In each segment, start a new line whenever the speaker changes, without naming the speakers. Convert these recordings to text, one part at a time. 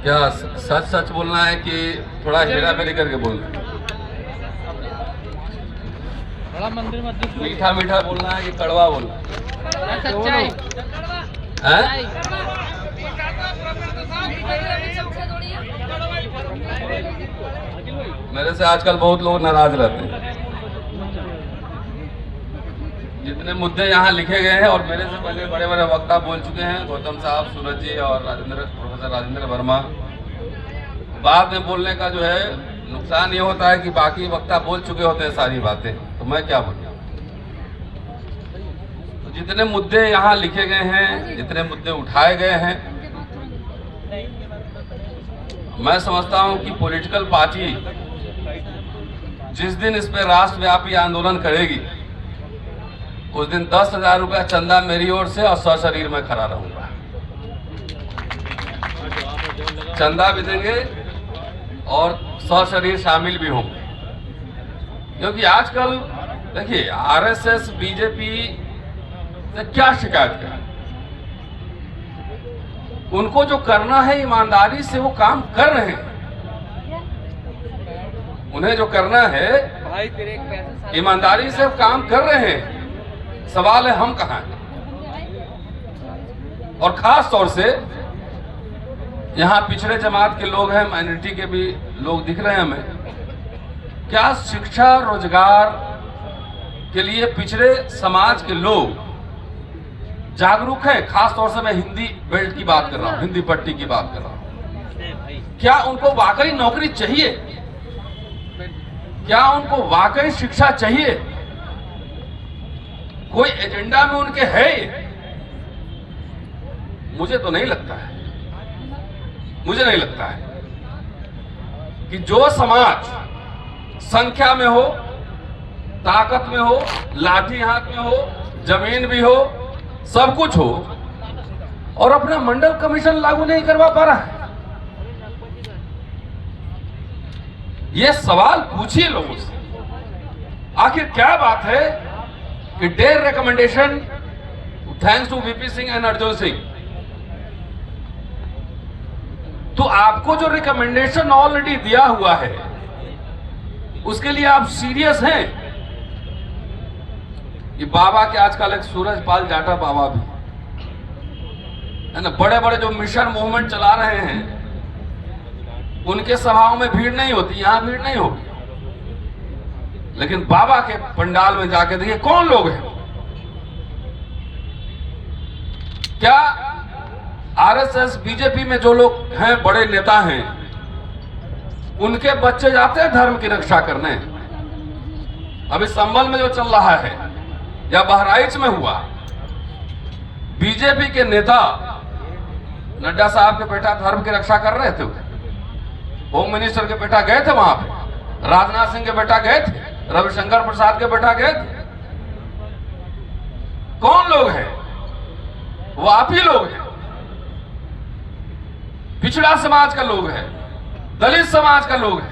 क्या सच सच बोलना है कि थोड़ा हेरा फेरी करके बोलना है?
बड़ा मंदिर मस्जिद
मीठा मीठा बोलना है कि कड़वा बोलना है?
सच्चाई
हैं? मेरे से आजकल बहुत लोग नाराज रहते हैं। जितने मुद्दे यहाँ लिखे गए हैं और मेरे से पहले बड़े बड़े वक्ता बोल चुके हैं, गौतम साहब, सूरज जी और प्रोफेसर राजेंद्र वर्मा, बाद में बोलने का जो है नुकसान ये होता है कि बाकी वक्ता बोल चुके होते हैं सारी बातें, तो मैं क्या बोलूं। तो जितने मुद्दे यहाँ लिखे गए हैं, जितने मुद्दे उठाए गए हैं, मैं समझता हूं कि पॉलिटिकल पार्टी जिस दिन इस पे राष्ट्रव्यापी आंदोलन करेगी उस दिन 10,000 रुपया चंदा मेरी ओर से और सशरीर में खड़ा रहूंगा। चंदा भी देंगे और सशरीर शामिल भी होंगे, क्योंकि आजकल देखिए आरएसएस बीजेपी से क्या शिकायत करें। उनको जो करना है ईमानदारी से वो काम कर रहे हैं। उन्हें जो करना है ईमानदारी से काम कर रहे हैं। सवाल है हम कहां हैं। और खास तौर से यहां पिछड़े जमात के लोग हैं, माइनॉरिटी के भी लोग दिख रहे हैं हमें। क्या शिक्षा रोजगार के लिए पिछड़े समाज के लोग जागरूक हैं? खास तौर से मैं हिंदी बेल्ट की बात कर रहा हूं, हिंदी पट्टी की बात कर रहा हूं। क्या उनको वाकई नौकरी चाहिए? क्या उनको वाकई शिक्षा चाहिए? कोई एजेंडा में उनके है? मुझे तो नहीं लगता है। मुझे नहीं लगता है कि जो समाज संख्या में हो, ताकत में हो, लाठी हाथ में हो, जमीन भी हो, सब कुछ हो, और अपना मंडल कमीशन लागू नहीं करवा पा रहा है। ये सवाल पूछिए लोगों से, आखिर क्या बात है कि their recommendation thanks to VP Singh and Arjun Singh, तो आपको जो रिकमेंडेशन ऑलरेडी दिया हुआ है उसके लिए आप सीरियस हैं? ये बाबा के आजकल एक सूरजपाल जाटा बाबा भी है ना, बड़े बड़े जो मिशन मूवमेंट चला रहे हैं, उनके सभाओं में भीड़ नहीं होती, यहां भीड़ नहीं होगी, लेकिन बाबा के पंडाल में जाके देखिए कौन लोग हैं। क्या आरएसएस बीजेपी में जो लोग हैं, बड़े नेता हैं, उनके बच्चे जाते हैं धर्म की रक्षा करने? अभी संभल में जो चल रहा है या बहराइच में हुआ, बीजेपी के नेता नड्डा साहब के बेटा धर्म की रक्षा कर रहे थे, होम मिनिस्टर के बेटा गए थे वहां पे, राजनाथ सिंह के बेटा गए थे, रविशंकर प्रसाद के बेटा गए थे। कौन लोग हैं? वो आप ही लोग हैं। पिछड़ा समाज का लोग है, दलित समाज का लोग है।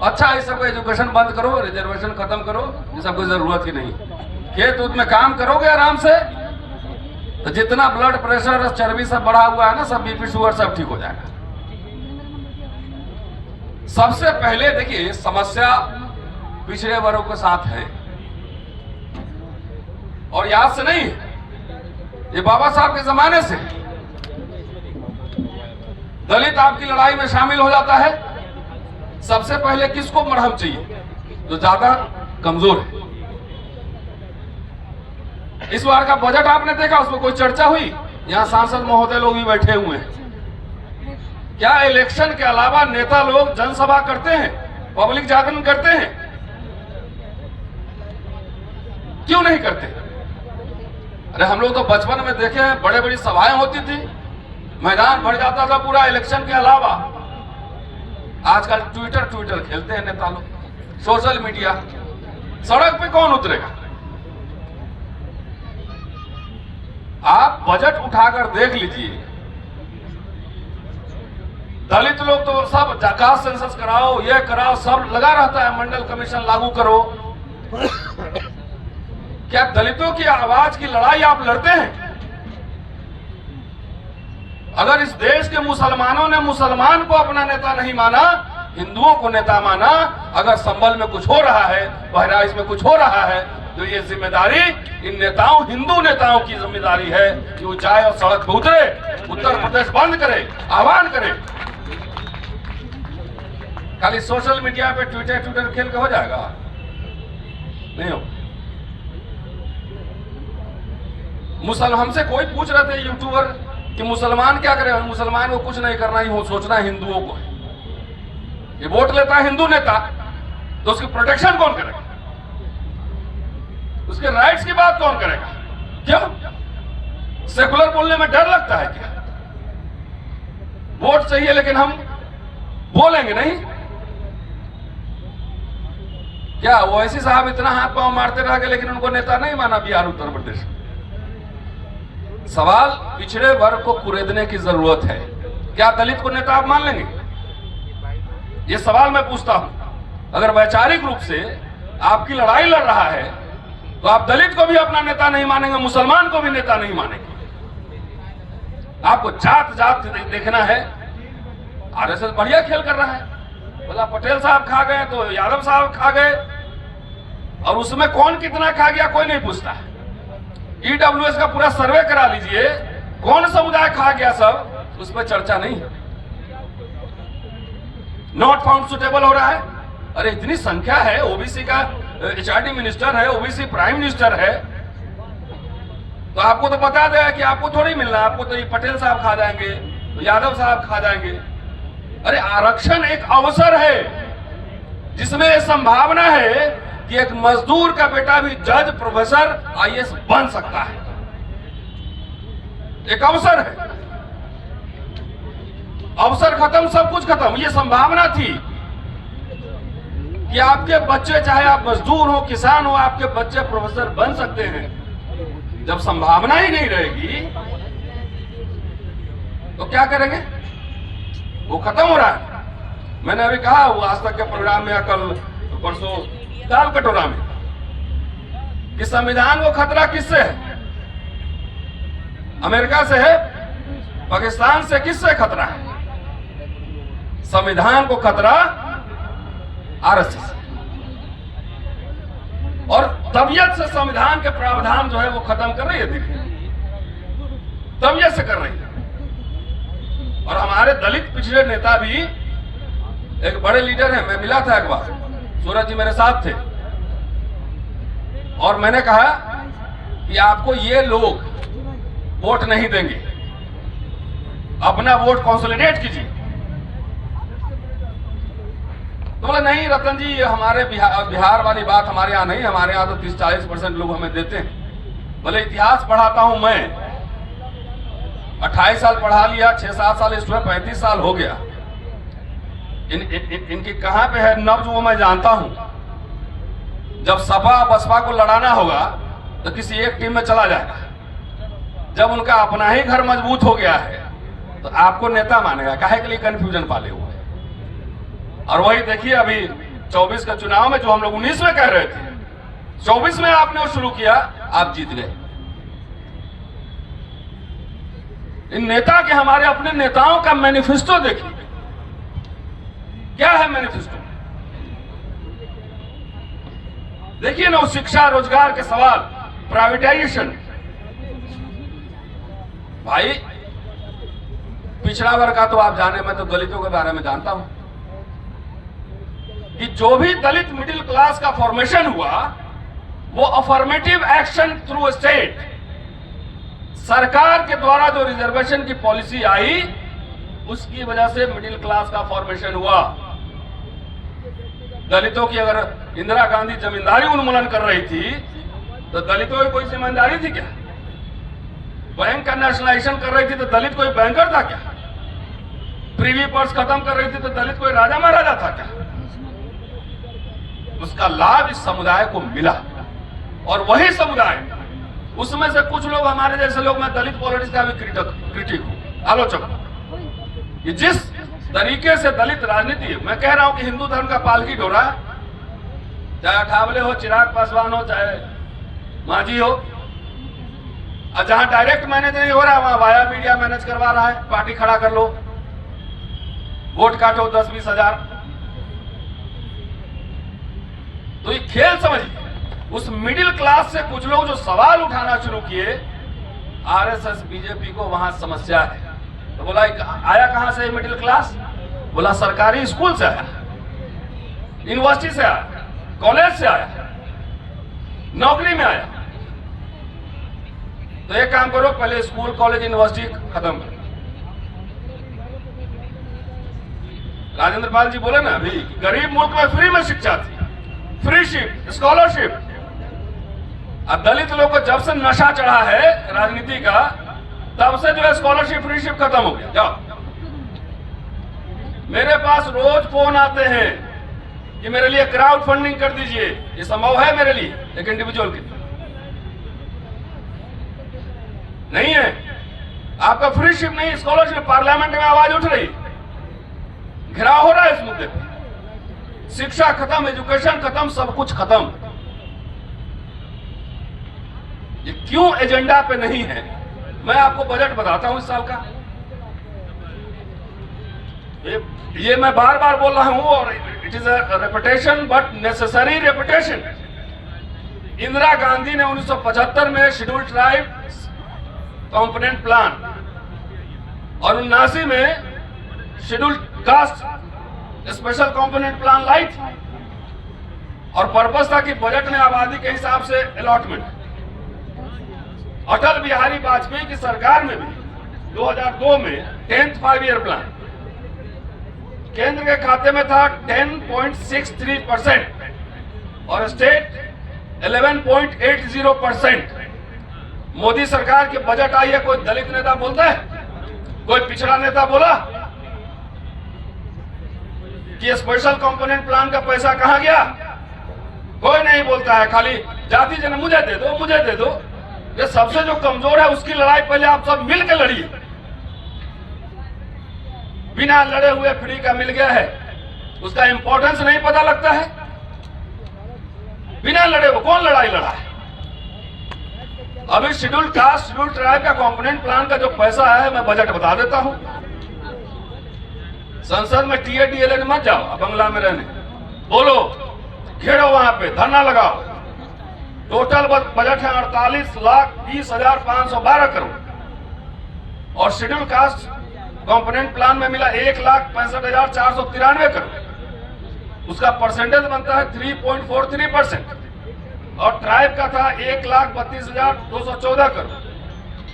अच्छा, इस सबको एजुकेशन बंद करो, रिजर्वेशन खत्म करो, ये सब कोई जरूरत ही नहीं। खेत उत में काम करोगे आराम से तो जितना ब्लड प्रेशर चर्बी सब बढ़ा हुआ है ना, सब बीपी शुगर सब ठीक हो जाएगा। सबसे पहले देखिए समस्या पिछड़े वर्गों के साथ है, और याद से नहीं, ये बाबा साहब के जमाने से दलित आपकी लड़ाई में शामिल हो जाता है। सबसे पहले किसको मरहम चाहिए? जो ज्यादा कमजोर है। इस बार का बजट आपने देखा, उसमें कोई चर्चा हुई? यहां सांसद महोदय लोग भी बैठे हुए हैं। क्या इलेक्शन के अलावा नेता लोग जनसभा करते हैं, पब्लिक जागरण करते हैं? क्यों नहीं करते? अरे हम लोग तो बचपन में देखे हैं, बड़े बड़ी सभाएं होती थी, मैदान भर जाता था पूरा इलेक्शन के अलावा। आजकल ट्विटर खेलते हैं नेता लोग, सोशल मीडिया। सड़क पे कौन उतरेगा? आप बजट उठाकर देख लीजिए, दलित लोग तो सब कास्ट सेंसस कराओ, ये कराओ, सब लगा रहता है, मंडल कमीशन लागू करो। क्या दलितों की आवाज की लड़ाई आप लड़ते हैं? अगर इस देश के मुसलमानों ने मुसलमान को अपना नेता नहीं माना, हिंदुओं को नेता माना, अगर संभल में कुछ हो रहा है, बहराइच में कुछ हो रहा है, तो ये जिम्मेदारी इन नेताओं, हिंदू नेताओं की जिम्मेदारी है कि वो जाए और सड़क पर उतरे, उत्तर प्रदेश बंद करे, आह्वान करे। खाली सोशल मीडिया पे ट्विटर खेल के हो जाएगा? नहीं हो। हमसे कोई पूछ रहे थे यूट्यूबर कि मुसलमान क्या करे। मुसलमान को कुछ नहीं करना, ही हो सोचना हिंदुओं को है। ये वोट लेता है हिंदू नेता, तो उसकी प्रोटेक्शन कौन करेगा? उसके राइट्स की बात कौन करेगा? क्यों? सेकुलर बोलने में डर लगता है क्या? वोट चाहिए लेकिन हम बोलेंगे नहीं क्या? ओवैसी साहब इतना हाथ पांव मारते रह गए लेकिन उनको नेता नहीं माना बिहार उत्तर प्रदेश। सवाल पिछड़े वर्ग को कुरेदने की जरूरत है। क्या दलित को नेता आप मान लेंगे? ये सवाल मैं पूछता हूं। अगर वैचारिक रूप से आपकी लड़ाई लड़ रहा है तो आप दलित को भी अपना नेता नहीं मानेंगे, मुसलमान को भी नेता नहीं मानेंगे। आपको जात जात देखना है। आरएसएस बढ़िया खेल कर रहा है। बोला पटेल साहब खा गए तो यादव साहब खा गए, और उसमें कौन कितना खा गया कोई नहीं पूछता है। ईडब्ल्यूएस का पूरा सर्वे करा लीजिए, कौन समुदाय खा गया सब, उस पर चर्चा नहीं है। नॉट फाउंड सुटेबल हो रहा है। अरे इतनी संख्या है, ओबीसी का एचआरडी मिनिस्टर है, ओबीसी प्राइम मिनिस्टर है, तो आपको तो बता देगा कि आपको थोड़ी मिलना, आपको तो ये पटेल साहब खा जाएंगे, तो यादव साहब खा जाएंगे। अरे आरक्षण एक अवसर है जिसमें यह संभावना है कि एक मजदूर का बेटा भी जज, प्रोफेसर, आईएएस बन सकता है। एक अवसर है। अवसर खत्म, सब कुछ खत्म। ये संभावना थी कि आपके बच्चे, चाहे आप मजदूर हो, किसान हो, आपके बच्चे प्रोफेसर बन सकते हैं। जब संभावना ही नहीं रहेगी तो क्या करेंगे? वो खत्म हो रहा है। मैंने अभी कहा, वो आज तक के प्रोग्राम में, कल परसों दाल कटोरा में, कि संविधान को खतरा किससे है? अमेरिका से है? पाकिस्तान से? किससे खतरा है? संविधान को खतरा आरएसएस, और तबीयत से संविधान के प्रावधान जो है वो खत्म कर रही है। देखिए, तबीयत से कर रही है। और हमारे दलित पिछड़े नेता भी एक बड़े लीडर हैं। मैं मिला था एक बार, सूरज जी मेरे साथ थे, और मैंने कहा कि आपको ये लोग वोट नहीं देंगे, अपना वोट कंसोलिडेट कीजिए। तो बोले नहीं रतन जी, हमारे बिहार वाली बात हमारे यहाँ नहीं, हमारे यहाँ तो 30-40% लोग हमें देते हैं। बोले इतिहास पढ़ाता हूं मैं, 28 साल पढ़ा लिया, 6-7 साल इसमें 35 साल हो गया। इनकी कहां पे है नब्ज वो मैं जानता हूं। जब सपा बसपा को लड़ाना होगा तो किसी एक टीम में चला जाएगा। जब उनका अपना ही घर मजबूत हो गया है तो आपको नेता मानेगा। काहे के लिए कंफ्यूजन पाले हुए। और वही देखिए, अभी 24 का चुनाव में जो हम लोग 19 में कह रहे थे, 24 में आपने वो शुरू किया, आप जीत गए। इन नेता के, हमारे अपने नेताओं का मैनिफेस्टो देखिए, क्या है मैनिफेस्टो? देखिए ना, शिक्षा, रोजगार के सवाल, प्राइवेटाइजेशन। भाई पिछड़ा वर्ग का तो आप जाने, मैं तो दलितों के बारे में जानता हूं कि जो भी दलित मिडिल क्लास का फॉर्मेशन हुआ वो अफर्मेटिव एक्शन थ्रू स्टेट, सरकार के द्वारा जो रिजर्वेशन की पॉलिसी आई उसकी वजह से मिडिल क्लास का फॉर्मेशन हुआ। दलितों की अगर इंदिरा गांधी जमींदारी उन्मूलन कर रही थी तो दलितों की कोई जिम्मेदारी थी क्या? बैंक का नेशनलाइजेशन कर रही थी तो दलित कोई बैंकर था क्या? प्रीवी पर्स खत्म कर रही थी तो दलित कोई राजा महाराजा था क्या? उसका लाभ इस समुदाय को मिला। और वही समुदाय, उसमें से कुछ लोग, हमारे जैसे लोग, मैं दलित पॉलिटिक्स का भी क्रिटिक हूं, आलोचक हूं, कि जिस तरीके से दलित राजनीति, मैं कह रहा हूं कि हिंदू धर्म का पालकी ढोरा, चाहे अठावले हो, चिराग पासवान हो, चाहे मांझी हो, और जहां डायरेक्ट मैनेज नहीं हो रहा है वहां वाया मीडिया मैनेज करवा रहा है। पार्टी खड़ा कर लो, वोट काटो 10-20 हजार। तो ये खेल समझिए। उस मिडिल क्लास से कुछ लोग जो सवाल उठाना शुरू किए, आरएसएस बीजेपी को वहां समस्या है। तो बोला आया कहां से मिडिल क्लास? बोला सरकारी स्कूल से आया, यूनिवर्सिटी से आया, कॉलेज से आया, नौकरी में आया। तो एक काम करो, पहले स्कूल कॉलेज यूनिवर्सिटी खत्म करो। राजेंद्र पाल जी बोले ना अभी, गरीब मुल्क में फ्री में शिक्षा थी, फ्रीशिप, स्कॉलरशिप। अब दलित लोग को जब से नशा चढ़ा है राजनीति का, तब से जो है स्कॉलरशिप फ्रीशिप खत्म हो गया। जाओ, मेरे पास रोज फोन आते हैं कि मेरे लिए क्राउड फंडिंग कर दीजिए। ये संभव है मेरे लिए एक इंडिविजुअल के लिए? नहीं है। आपका फ्रीशिप नहीं, स्कॉलरशिप। पार्लियामेंट में आवाज उठ रही, घिराव हो रहा है इस मुद्दे पे। शिक्षा खत्म, एजुकेशन खत्म, सब कुछ खत्म। ये क्यों एजेंडा पे नहीं है? मैं आपको बजट बताता हूं इस साल का। ये मैं बार बार बोल रहा हूं, और it is a reputation but necessary reputation. Indira Gandhi ने 1975 में शेड्यूल ट्राइब कंपोनेंट प्लान और 79 में schedule caste special component plan लाई थी। और पर्पस था कि बजट में आबादी के हिसाब से अलॉटमेंट। अटल बिहारी वाजपेयी की सरकार में भी 2002 में 10th 5 ईयर प्लान केंद्र के खाते में था 10.63% और स्टेट 11.80%। मोदी सरकार की बजट आई है, कोई दलित नेता बोलता है? कोई पिछड़ा नेता बोला कि स्पेशल कंपोनेंट प्लान का पैसा कहां गया? कोई नहीं बोलता है। खाली जाति जन मुझे दे दो, मुझे दे दो। ये सबसे जो कमजोर है उसकी लड़ाई पहले आप सब मिल के लड़िए। बिना लड़े हुए फ्री का मिल गया है, उसका इंपॉर्टेंस नहीं पता लगता है। बिना लड़े वो कौन लड़ाई लड़ा है? अभी शेड्यूल कास्ट, शेड्यूल ट्राइब का कंपोनेंट प्लान का जो पैसा है, मैं बजट बता देता हूं। संसद में टीए मत जाओ, बंगला में रहने बोलो, घेरो, वहां पे धरना लगाओ। टोटल बजट है 48,20,512 करोड़ और शेड्यूल कास्ट कंपोनेंट प्लान में मिला 1,65,493 करोड़। उसका परसेंटेज बनता है 3.43% और ट्राइब का था 1,32,214 करोड़।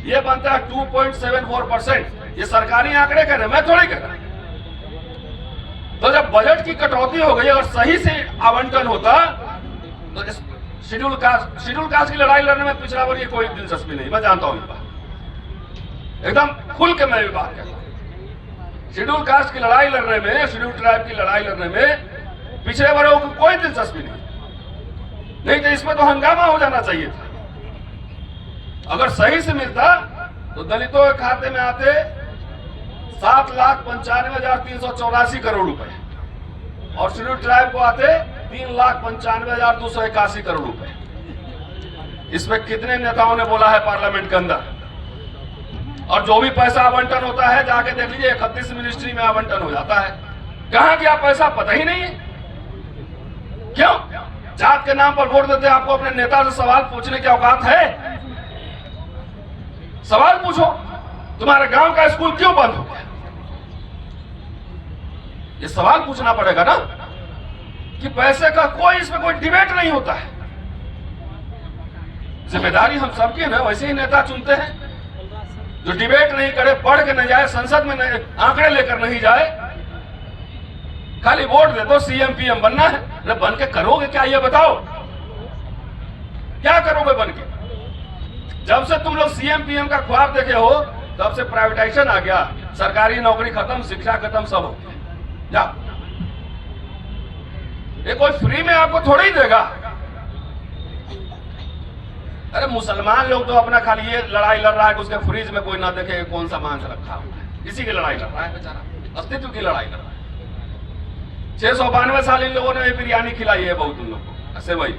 ये बनता है 2.74%। ये सरकारी आंकड़े कह रहे, मैं थोड़ी कह रहा। तो जब बजट की कटौती हो गई और सही से आवंटन होता तो इस शेड्यूल कास्ट की लड़ाई लड़ने में पिछड़ा वर्ग की कोई दिलचस्पी नहीं। मैं जानता हूं ये बात, एकदम खुल के मैं ये बात कहता हूं। शेड्यूल कास्ट की लड़ाई लड़ने में, शेड्यूल ट्राइब की लड़ाई लड़ने में पिछड़े वर्गों को कोई दिलचस्पी नहीं तो इसमें तो हंगामा हो जाना चाहिए था। अगर सही से मिलता तो दलितों के खाते में आते 7,95,384 करोड़ रुपए और शेड्यूल ट्राइब को आते 3,95,281 करोड़ रुपए। इसमें कितने नेताओं ने बोला है पार्लियामेंट के अंदर? और जो भी पैसा आवंटन होता है जाके देख लीजिए, 31 मिनिस्ट्री में आवंटन हो जाता है। कहां गया पैसा पता ही नहीं है। क्यों? जात के नाम पर वोट देते हैं। आपको अपने नेता से सवाल पूछने की औकात है? सवाल पूछो, तुम्हारे गांव का स्कूल क्यों बंद हो गया? ये सवाल पूछना पड़ेगा ना कि पैसे का कोई इसमें कोई डिबेट नहीं होता है। जिम्मेदारी हम सबकी है ना। वैसे ही नेता चुनते हैं जो डिबेट नहीं करे, पढ़ के नहीं जाए, संसद में आंकड़े लेकर नहीं जाए, खाली वोट दे दो, सीएम पीएम बनना है। अरे बन के करोगे क्या, ये बताओ, क्या करोगे बन के? जब से तुम लोग सीएम पीएम का ख्वाब देखे हो तब से प्राइवेटाइजेशन आ गया, सरकारी नौकरी खत्म, शिक्षा खत्म, सब हो गया। जा, ये कोई फ्री में आपको थोड़ी ही देगा। अरे मुसलमान लोग तो अपना खाली ये लड़ाई लड़ रहा है कि उसके फ्रिज में कोई ना देखे कौन सा मांस रखा हुआ है, इसी की लड़ाई लड़ रहा है बेचारा, अस्तित्व की लड़ाई लड़ रहा है। 692 साल इन लोगों ने बिरयानी खिलाई है बहुत उन लोगों को, ऐसे वही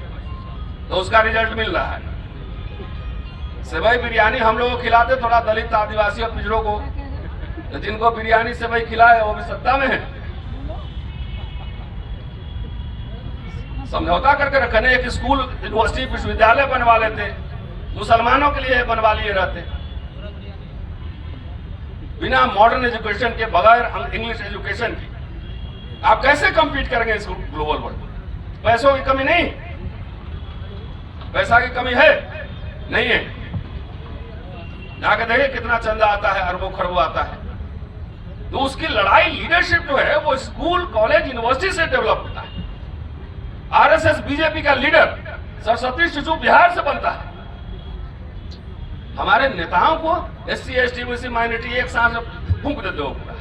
तो उसका रिजल्ट मिल रहा है। सेवई बिरयानी हम लोग को खिलाते थोड़ा दलित आदिवासी और पिछड़ों को, तो जिनको बिरयानी सेवई खिलाए वो भी सत्ता में है। समझौता करके रखने, एक स्कूल यूनिवर्सिटी विश्वविद्यालय बनवा लेते, मुसलमानों के लिए बनवा लिए रहते, बिना मॉडर्न एजुकेशन के, बगैर इंग्लिश एजुकेशन की आप कैसे कम्पीट करेंगे इस ग्लोबल वर्ल्ड? पैसों की कमी नहीं, पैसा की कमी है नहीं है, जाके देखिए कितना चंदा आता है, अरबों खरबों आता है। तो उसकी लड़ाई लीडरशिप जो है वो स्कूल कॉलेज यूनिवर्सिटी से डेवलप होता है। आरएसएस बीजेपी का लीडर सरस्वती शिशु बिहार से बनता है। हमारे नेताओं को एससी एसटी ओबीसी माइनॉरिटी एक साथ फूंक देते हो पूरा,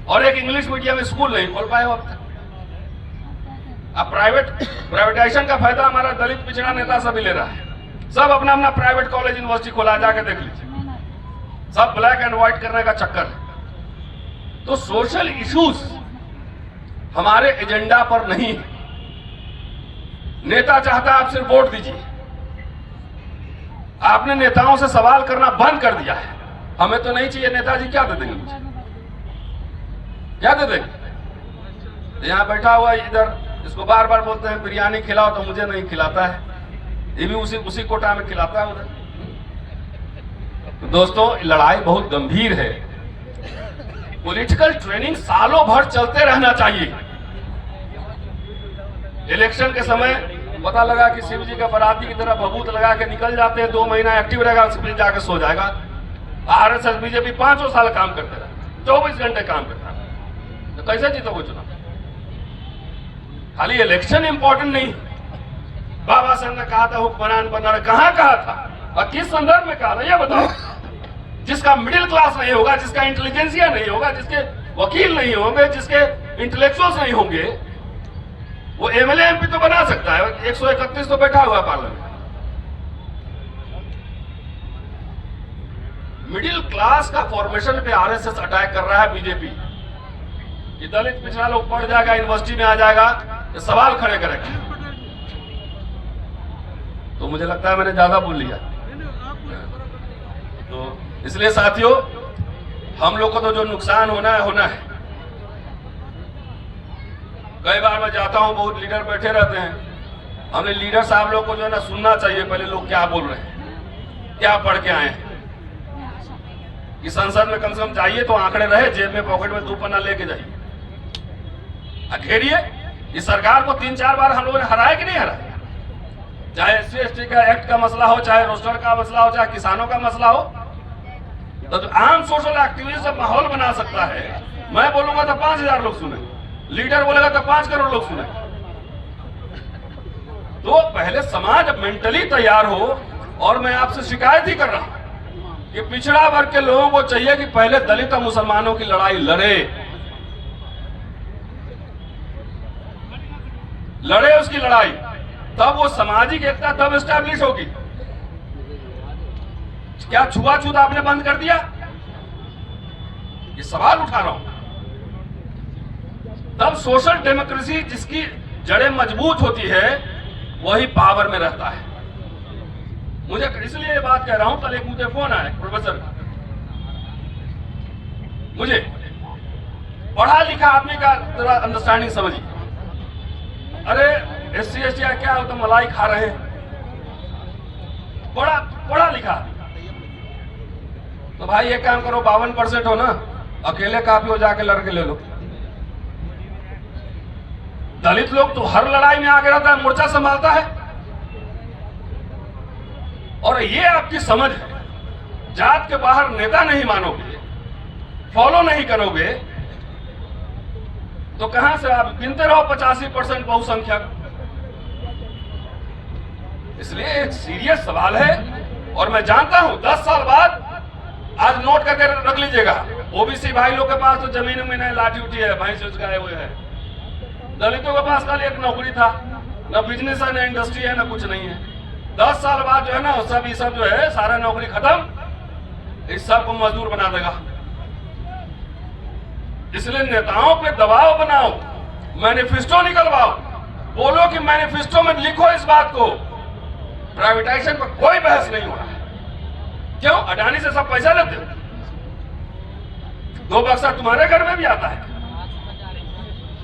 और एक इंग्लिश मीडियम स्कूल नहीं खोल पाए हो अब तक। अब प्राइवेटाइजेशन का फायदा हमारा दलित पिछड़ा नेता सभी ले रहा है। सब अपना अपना प्राइवेट कॉलेज यूनिवर्सिटी खोला, जाके देख लीजिए, सब ब्लैक एंड व्हाइट करने का चक्कर है। तो सोशल इश्यूज हमारे एजेंडा पर नहीं है। नेता चाहता है आप सिर्फ वोट दीजिए, आपने नेताओं से सवाल करना बंद कर दिया है। हमें तो नहीं चाहिए नेताजी, क्या दे देंगे मुझे, क्या दे देंगे? यहां बैठा हुआ इधर, इसको बार बार बोलते हैं बिरयानी खिलाओ, तो मुझे नहीं खिलाता है, ये भी उसी कोटा में खिलाता है उधर। तो दोस्तों लड़ाई बहुत गंभीर है। पॉलिटिकल ट्रेनिंग सालों भर चलते रहना चाहिए। इलेक्शन के समय पता लगा कि शिव जी का बराती की तरह भभूत लगा के निकल जाते हैं, 2 महीना एक्टिव रहेगा, उसके बाद जाकर सो जाएगा। आरएसएस बीजेपी 5 साल काम करते रहे, 24 घंटे काम करता है, तो कैसे जीतोगे चुनाव? खाली इलेक्शन इंपॉर्टेंट नहीं। बाबा साहब ने कहा था हुक्मरान बनना, कहां कहा था और किस संदर्भ में कहा था, यह बताओ। जिसका मिडिल क्लास नहीं होगा, जिसका इंटेलिजेंसिया नहीं होगा, जिसके वकील नहीं होंगे, जिसके इंटेलेक्चुअल्स नहीं होंगे, वो एमएलए एमपी तो बना सकता है। 131 तो बैठा हुआ पार्लियामेंट। मिडिल क्लास का फॉर्मेशन पे आरएसएस अटैक कर रहा है बीजेपी। ये दलित पिछड़ा लोग पढ़ जाएगा, यूनिवर्सिटी में आ जाएगा, ये सवाल खड़े करेगा। तो मुझे लगता है मैंने ज्यादा बोल लिया। तो इसलिए साथियों, हम लोग को तो जो नुकसान होना है होना है। कई बार मैं जाता हूं, बहुत लीडर बैठे रहते हैं। हमने लीडर साहब लोग को जो है ना सुनना चाहिए, पहले लोग क्या बोल रहे हैं, क्या पढ़ के आए हैं। कि संसद में कम से कम जाइए तो आंकड़े रहे, जेब में पॉकेट में 2 पन्ना लेके जाइए, घेरिए। इस सरकार को 3-4 बार हम लोगों ने हराया कि नहीं हराया? चाहे एससी एसटी का एक्ट का मसला हो, चाहे रोस्टर का मसला हो, चाहे किसानों का मसला हो। तो आम सोशल एक्टिविस्ट माहौल बना सकता है। मैं बोलूंगा तो 5000 लोग सुने, लीडर बोलेगा तो 5 करोड़ लोग सुने। तो पहले समाज मेंटली तैयार हो। और मैं आपसे शिकायत ही कर रहा हूं कि पिछड़ा वर्ग के लोगों को चाहिए कि पहले दलित और मुसलमानों की लड़ाई लड़े उसकी लड़ाई, तब वो सामाजिक एकता तब एस्टैब्लिश होगी। क्या छुआछूत आपने बंद कर दिया? ये सवाल उठा रहा हूं। तब सोशल डेमोक्रेसी जिसकी जड़ें मजबूत होती है वही पावर में रहता है। मुझे इसलिए ये बात कह रहा हूं, कल एक मुझे फोन आया प्रोफेसर का, मुझे पढ़ा लिखा आदमी का जरा अंडरस्टैंडिंग समझिए। अरे एससी एसटी क्या हो तो मलाई खा रहे हैं, पढ़ा लिखा। तो भाई एक काम करो, 52% हो ना, अकेले काफी हो, जाके लड़के ले लो। दलित लोग तो हर लड़ाई में आगे रहता है, मोर्चा संभालता है। और ये आपकी समझ है। जात के बाहर नेता नहीं मानोगे, फॉलो नहीं करोगे, तो कहां से आप गिनते रहो 85% बहुसंख्यक। इसलिए एक सीरियस सवाल है। और मैं जानता हूं 10 साल बाद, आज नोट करके रख लीजिएगा, ओबीसी भाई लोग के पास तो जमीन में नहीं, लाठी उठी है, भैंस गाय हुए है। दलितों के पास कल एक नौकरी था, न बिजनेस है, न इंडस्ट्री है, न कुछ नहीं है। 10 साल बाद जो है ना, सब ये सब जो है सारा नौकरी खत्म, इस सब को मजदूर बना देगा। इसलिए नेताओं पे दबाव बनाओ, मैनिफेस्टो निकलवाओ, बोलो कि मैनिफेस्टो में लिखो इस बात को प्राइवेटाइजेशन पर कोई बहस नहीं हो रहा है। क्यों? अडानी से सब पैसा लेते हो। 2 बक्सा तुम्हारे घर में भी आता है।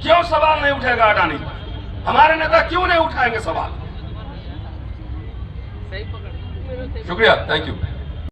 क्यों सवाल नहीं उठेगा अडानी? हमारे नेता क्यों नहीं उठाएंगे सवाल? शुक्रिया, थैंक यू।